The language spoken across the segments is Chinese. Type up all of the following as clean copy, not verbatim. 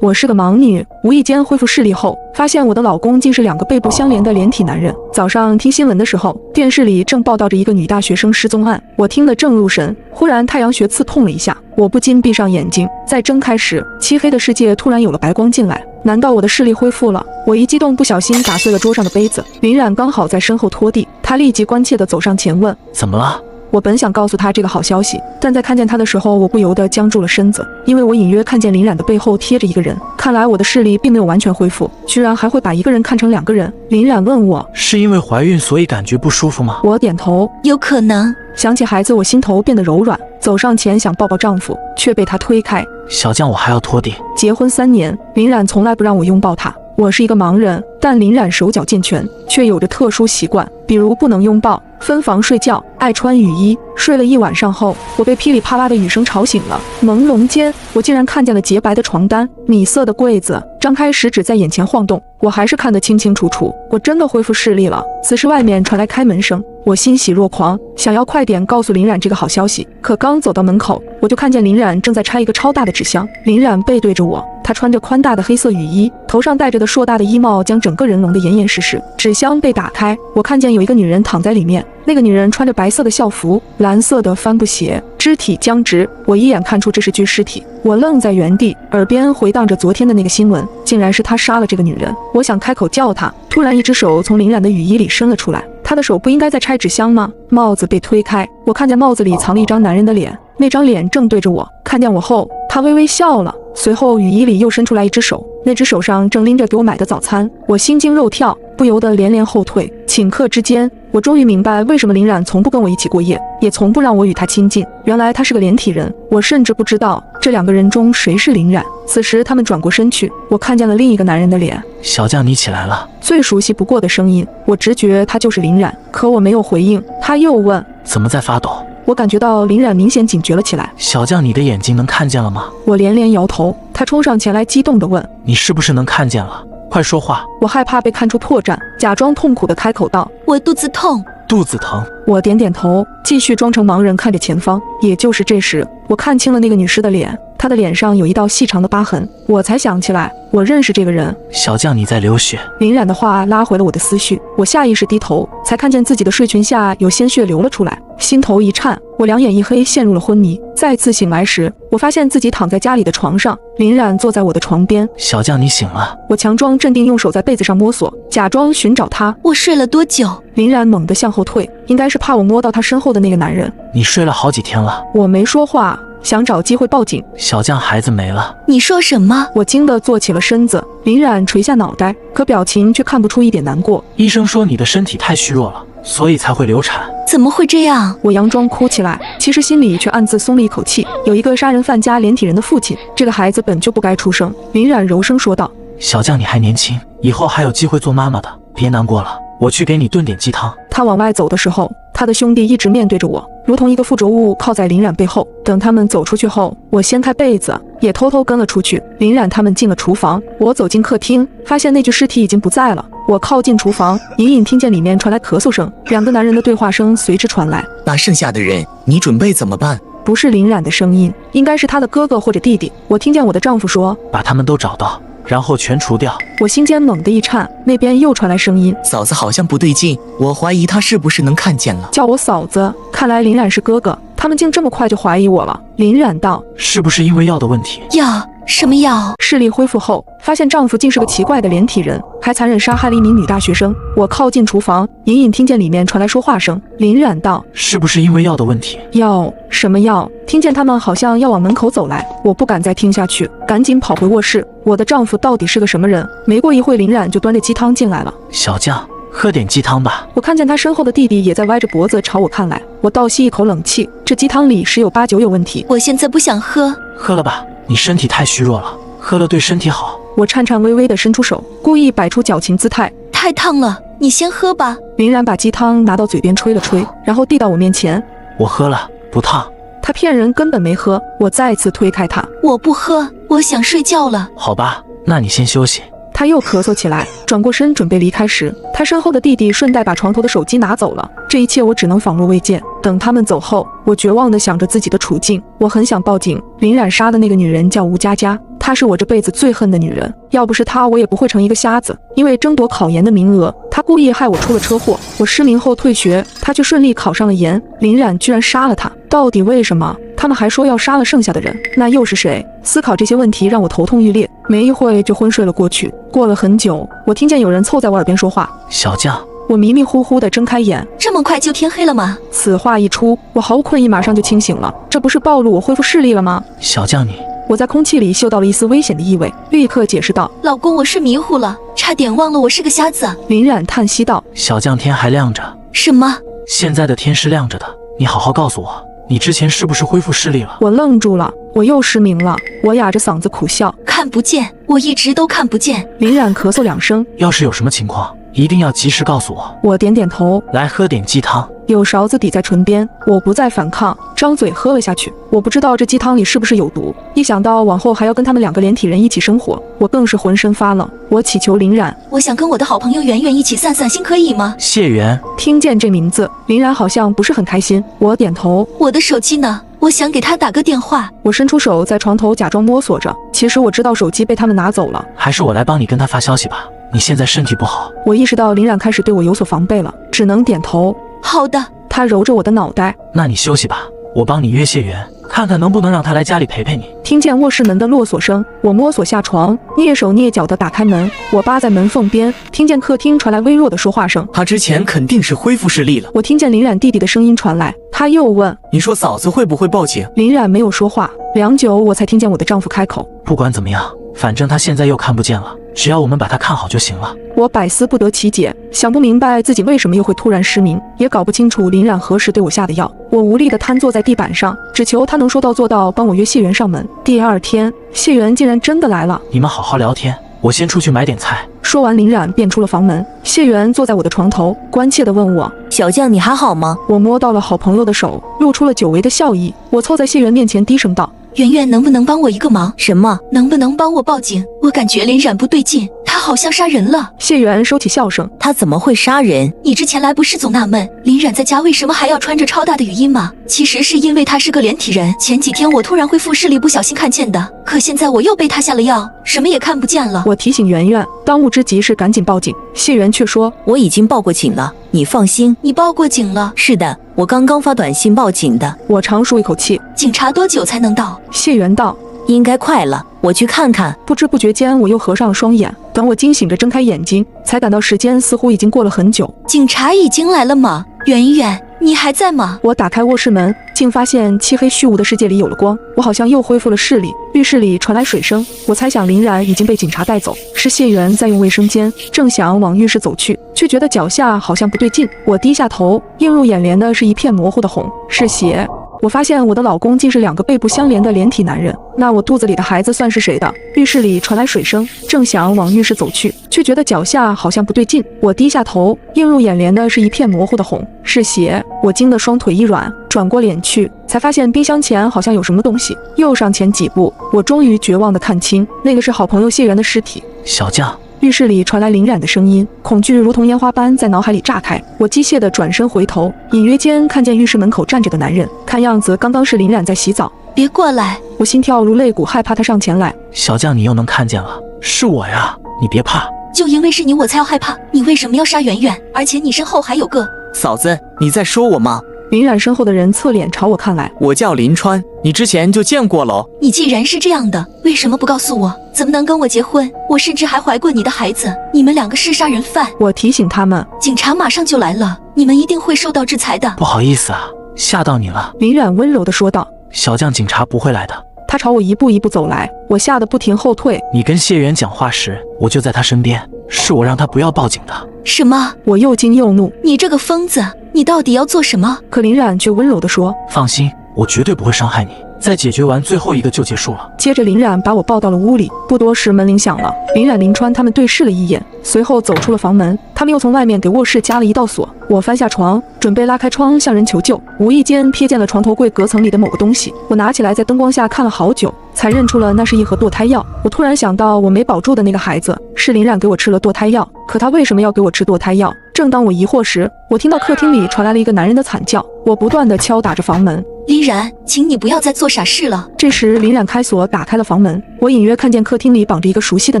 我是个盲女，无意间恢复视力后，发现我的老公竟是2个背部相连的连体男人。早上听新闻的时候，电视里正报道着一个女大学生失踪案，我听得正入神，忽然太阳穴刺痛了一下，我不禁闭上眼睛，再睁开时，漆黑的世界突然有了白光进来。难道我的视力恢复了？我一激动，不小心打碎了桌上的杯子。林冉刚好在身后拖地，他立即关切地走上前问：怎么了？我本想告诉他这个好消息，但在看见他的时候，我不由得僵住了身子，因为我隐约看见林冉的背后贴着一个人。看来我的视力并没有完全恢复，居然还会把一个人看成2个人。林冉问我：是因为怀孕所以感觉不舒服吗？我点头，有可能。想起孩子，我心头变得柔软，走上前想抱抱丈夫，却被他推开。小将，我还要拖地。结婚3年，林冉从来不让我拥抱她。我是一个盲人，但林冉手脚健全，却有着特殊习惯，比如不能拥抱、分房睡觉、爱穿雨衣。睡了1晚上后，我被噼里啪啦的雨声吵醒了。朦胧间，我竟然看见了洁白的床单、米色的柜子，张开食指在眼前晃动，我还是看得清清楚楚。我真的恢复视力了。此时外面传来开门声，我欣喜若狂，想要快点告诉林冉这个好消息。可刚走到门口，我就看见林冉正在拆一个超大的纸箱。林冉背对着我，她穿着宽大的黑色雨衣，头上戴着的硕大的衣帽将整个人笼得严严实实。纸箱被打开，我看见有一个女人躺在里面，那个女人穿着白色的校服，蓝色的帆布鞋，肢体僵直，我一眼看出这是具尸体。我愣在原地，耳边回荡着昨天的那个新闻，竟然是他杀了这个女人。我想开口叫她，突然一只手从林冉的雨衣里伸了出来，她的手不应该在拆纸箱吗？帽子被推开，我看见帽子里藏了一张男人的脸，那张脸正对着我。看见我后，他微微笑了，随后雨衣里又伸出来一只手，那只手上正拎着给我买的早餐。我心惊肉跳，不由得连连后退。顷刻之间，我终于明白为什么林冉从不跟我一起过夜，也从不让我与他亲近。原来他是个连体人，我甚至不知道这2个人中谁是林冉。此时他们转过身去，我看见了另一个男人的脸。小将，你起来了。最熟悉不过的声音，我直觉他就是林冉，可我没有回应。他又问：怎么在发抖？我感觉到林冉明显警觉了起来。小将，你的眼睛能看见了吗？我连连摇头。他冲上前来，激动地问：你是不是能看见了？快说话。我害怕被看出破绽，假装痛苦地开口道：我肚子痛。肚子疼。我点点头，继续装成盲人看着前方。也就是这时，我看清了那个女尸的脸，她的脸上有一道细长的疤痕。我才想起来，我认识这个人。小将，你在流血。林冉的话拉回了我的思绪，我下意识低头，才看见自己的睡裙下有鲜血流了出来，心头一颤，我两眼一黑，陷入了昏迷。再次醒来时，我发现自己躺在家里的床上，林冉坐在我的床边。小将，你醒了。我强装镇定，用手在被子上摸索，假装寻找他。我睡了多久？林冉猛地向后退，应该是怕我摸到他身后的那个男人。你睡了好几天了。我没说话，想找机会报警。小将，孩子没了。你说什么？我惊得坐起了身子。林冉垂下脑袋，可表情却看不出一点难过。医生说你的身体太虚弱了，所以才会流产。怎么会这样？我佯装哭起来，其实心里却暗自松了一口气。有一个杀人犯加连体人的父亲，这个孩子本就不该出生。林冉柔声说道：小将，你还年轻，以后还有机会做妈妈的，别难过了，我去给你炖点鸡汤。他往外走的时候，他的兄弟一直面对着我，如同一个附着物靠在林冉背后。等他们走出去后，我掀开被子，也偷偷跟了出去。林冉他们进了厨房，我走进客厅，发现那具尸体已经不在了。我靠近厨房，隐隐听见里面传来咳嗽声，2个男人的对话声随之传来。那剩下的人，你准备怎么办？不是林冉的声音，应该是他的哥哥或者弟弟。我听见我的丈夫说：把他们都找到，然后全除掉。我心间猛地一颤，那边又传来声音：嫂子好像不对劲，我怀疑他是不是能看见了。叫我嫂子，看来林冉是哥哥，他们竟这么快就怀疑我了。林冉道：是不是因为药的问题？药？什么药？视力恢复后，发现丈夫竟是个奇怪的连体人，还残忍杀害了一名女大学生。我靠近厨房，隐隐听见里面传来说话声。林冉道：是不是因为药的问题？药？什么药？听见他们好像要往门口走来，我不敢再听下去，赶紧跑回卧室。我的丈夫到底是个什么人？没过一会，林冉就端着鸡汤进来了。小将，喝点鸡汤吧。我看见他身后的弟弟也在歪着脖子朝我看来，我倒吸一口冷气，这鸡汤里十有八九有问题。我现在不想喝。喝了吧，你身体太虚弱了，喝了对身体好。我颤颤巍巍地伸出手，故意摆出矫情姿态。太烫了，你先喝吧。林冉把鸡汤拿到嘴边吹了吹，然后递到我面前。我喝了，不烫。他骗人，根本没喝。我再次推开他。我不喝，我想睡觉了。好吧，那你先休息。他又咳嗽起来，转过身准备离开时，他身后的弟弟顺带把床头的手机拿走了。这一切我只能仿若未见。等他们走后，我绝望地想着自己的处境，我很想报警。林冉杀的那个女人叫吴佳佳，她是我这辈子最恨的女人，要不是她，我也不会成一个瞎子。因为争夺考研的名额，她故意害我出了车祸，我失明后退学，她却顺利考上了研。林冉居然杀了她，到底为什么？他们还说要杀了剩下的人，那又是谁？思考这些问题让我头痛欲裂，没一会就昏睡了过去。过了很久，我听见有人凑在我耳边说话：“小将。”我迷迷糊糊地睁开眼，这么快就天黑了吗？此话一出，我毫无困意，马上就清醒了。这不是暴露我恢复视力了吗？小将你，我在空气里嗅到了一丝危险的意味，立刻解释道：“老公，我是迷糊了，差点忘了我是个瞎子。”林冉叹息道：“小将，天还亮着。”什么？现在的天是亮着的，你好好告诉我，你之前是不是恢复视力了？我愣住了，我又失明了。我哑着嗓子苦笑：“看不见，我一直都看不见。”林冉咳嗽2声：“要是有什么情况，一定要及时告诉我。”我点点头：“来喝点鸡汤。”有勺子抵在唇边，我不再反抗，张嘴喝了下去。我不知道这鸡汤里是不是有毒，一想到往后还要跟他们2个连体人一起生活，我更是浑身发冷。我祈求林冉：“我想跟我的好朋友圆圆一起散散心，可以吗？”谢元。听见这名字，林冉好像不是很开心。我点头：“我的手机呢？我想给他打个电话。”我伸出手在床头假装摸索着，其实我知道手机被他们拿走了。还是我来帮你跟他发消息吧，你现在身体不好。我意识到林冉开始对我有所防备了，只能点头：“好的。”他揉着我的脑袋：“那你休息吧，我帮你约谢元，看看能不能让他来家里陪陪你。”听见卧室门的落锁声，我摸索下床，蹑手蹑脚地打开门。我扒在门缝边，听见客厅传来微弱的说话声。他之前肯定是恢复视力了。我听见林冉弟弟的声音传来，他又问：“你说嫂子会不会报警？”林冉没有说话，良久我才听见我的丈夫开口：“不管怎么样，反正他现在又看不见了，只要我们把他看好就行了。”我百思不得其解，想不明白自己为什么又会突然失明，也搞不清楚林冉何时对我下的药。我无力地瘫坐在地板上，只求他能说到做到，帮我约谢元上门。第2天，谢元竟然真的来了。你们好好聊天，我先出去买点菜。说完，林冉便出了房门。谢元坐在我的床头，关切地问我：“小将，你还好吗？”我摸到了好朋友的手，露出了久违的笑意。我凑在谢元面前低声道：“圆圆，能不能帮我一个忙？”“什么？能不能帮我报警？我感觉林冉不对劲，他好像杀人了。”谢元收起笑声：“他怎么会杀人？你之前来不是总纳闷林冉在家为什么还要穿着超大的雨衣吗？其实是因为他是个连体人。前几天我突然恢复视力，不小心看见的，可现在我又被他下了药，什么也看不见了。”我提醒圆圆，当务之急是赶紧报警。谢元却说：“我已经报过警了，你放心。”“你报过警了？”“是的，我刚刚发短信报警的。”我长舒一口气。“警察多久才能到？”谢元道：“应该快了，我去看看。”不知不觉间，我又合上了双眼。等我惊醒着睁开眼睛，才感到时间似乎已经过了很久。警察已经来了吗？圆圆，你还在吗？我打开卧室门，竟发现漆黑虚无的世界里有了光，我好像又恢复了视力。浴室里传来水声，我猜想林冉已经被警察带走，是谢元在用卫生间。正想往浴室走去，却觉得脚下好像不对劲。我低下头，映入眼帘的是一片模糊的红，是血。我发现我的老公竟是2个背部相连的连体男人，那我肚子里的孩子算是谁的？浴室里传来水声，正想往浴室走去，却觉得脚下好像不对劲。我低下头，映入眼帘的是一片模糊的红，是血。我惊得双腿一软，转过脸去，才发现冰箱前好像有什么东西。又上前几步，我终于绝望地看清，那个是好朋友谢元的尸体。小将。浴室里传来林冉的声音，恐惧如同烟花般在脑海里炸开。我机械地转身回头，隐约间看见浴室门口站着的男人，看样子刚刚是林冉在洗澡。别过来！我心跳如擂鼓，害怕他上前来。小将，你又能看见了，是我呀，你别怕。就因为是你，我才要害怕。你为什么要杀圆圆？而且你身后还有个……嫂子，你在说我吗？林冉身后的人侧脸朝我看来。我叫林川，你之前就见过喽。你既然是这样的，为什么不告诉我？怎么能跟我结婚？我甚至还怀过你的孩子。你们2个是杀人犯。我提醒他们，警察马上就来了，你们一定会受到制裁的。不好意思啊，吓到你了。林冉温柔地说道。小将，警察不会来的。他朝我一步一步走来，我吓得不停后退。你跟谢元讲话时，我就在他身边，是我让他不要报警的。什么？我又惊又怒。你这个疯子，你到底要做什么？可林冉却温柔地说：“放心，我绝对不会伤害你。再解决完最后一个就结束了。”接着林冉把我抱到了屋里，不多时门铃响了。林冉、林川他们对视了一眼，随后走出了房门。他们又从外面给卧室加了一道锁。我翻下床，准备拉开窗向人求救，无意间瞥见了床头柜隔层里的某个东西。我拿起来，在灯光下看了好久，才认出了那是一盒堕胎药。我突然想到，我没保住的那个孩子是林冉给我吃了堕胎药，可他为什么要给我吃堕胎药？正当我疑惑时，我听到客厅里传来了一个男人的惨叫。我我不断地敲打着房门。林然，请你不要再做傻事了。这时，林冉开锁打开了房门，我隐约看见客厅里绑着一个熟悉的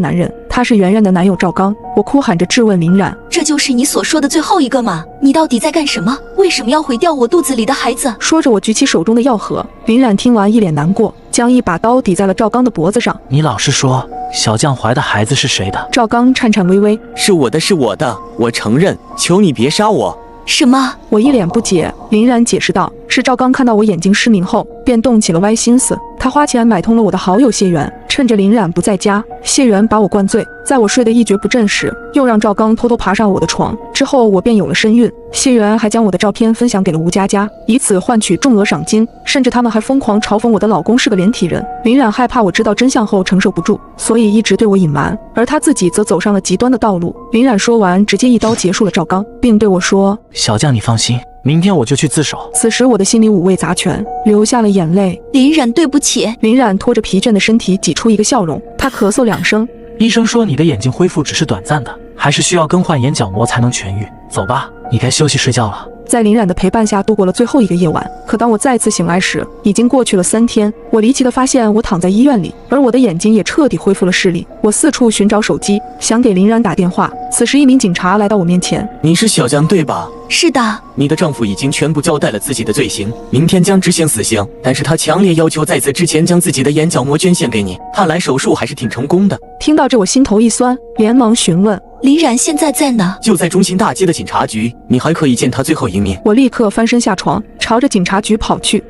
男人，他是圆圆的男友赵刚。我哭喊着质问林冉：“这就是你所说的最后一个吗？你到底在干什么？为什么要毁掉我肚子里的孩子？”说着，我举起手中的药盒。林冉听完一脸难过，将一把刀抵在了赵刚的脖子上。你老实说，小将怀的孩子是谁的？赵刚颤颤巍巍：“是我的，是我的，我承认，求你别杀我。”什么？我一脸不解。林冉解释道：“是赵刚看到我眼睛失明后，便动起了歪心思。他花钱买通了我的好友谢元，趁着林冉不在家，谢元把我灌醉，在我睡得一蹶不振时，又让赵刚偷偷爬上我的床。之后我便有了身孕。谢元还将我的照片分享给了吴佳佳，以此换取重额赏金，甚至他们还疯狂嘲讽我的老公是个连体人。林冉害怕我知道真相后承受不住，所以一直对我隐瞒，而他自己则走上了极端的道路。”林冉说完，直接一刀结束了赵刚，并对我说：“小将你放心，明天我就去自首。”此时我的心里五味杂陈，流下了眼泪。林冉，对不起。林冉拖着疲倦的身体挤出一个笑容，他咳嗽2声。医生说你的眼睛恢复只是短暂的，还是需要更换眼角膜才能痊愈。走吧，你该休息睡觉了。在林冉的陪伴下度过了最后一个夜晚，可当我再次醒来时，已经过去了3天。我离奇地发现我躺在医院里，而我的眼睛也彻底恢复了视力。我四处寻找手机，想给林冉打电话。此时一名警察来到我面前：“你是小将对吧？”“是的。”“你的丈夫已经全部交代了自己的罪行，明天将执行死刑，但是他强烈要求在此之前将自己的眼角膜捐献给你，看来手术还是挺成功的。”听到这我心头一酸，连忙询问：“林冉现在在哪？”“就在中心大街的警察局，你还可以见他最后一面。”我立刻翻身下床，朝着警察局跑去。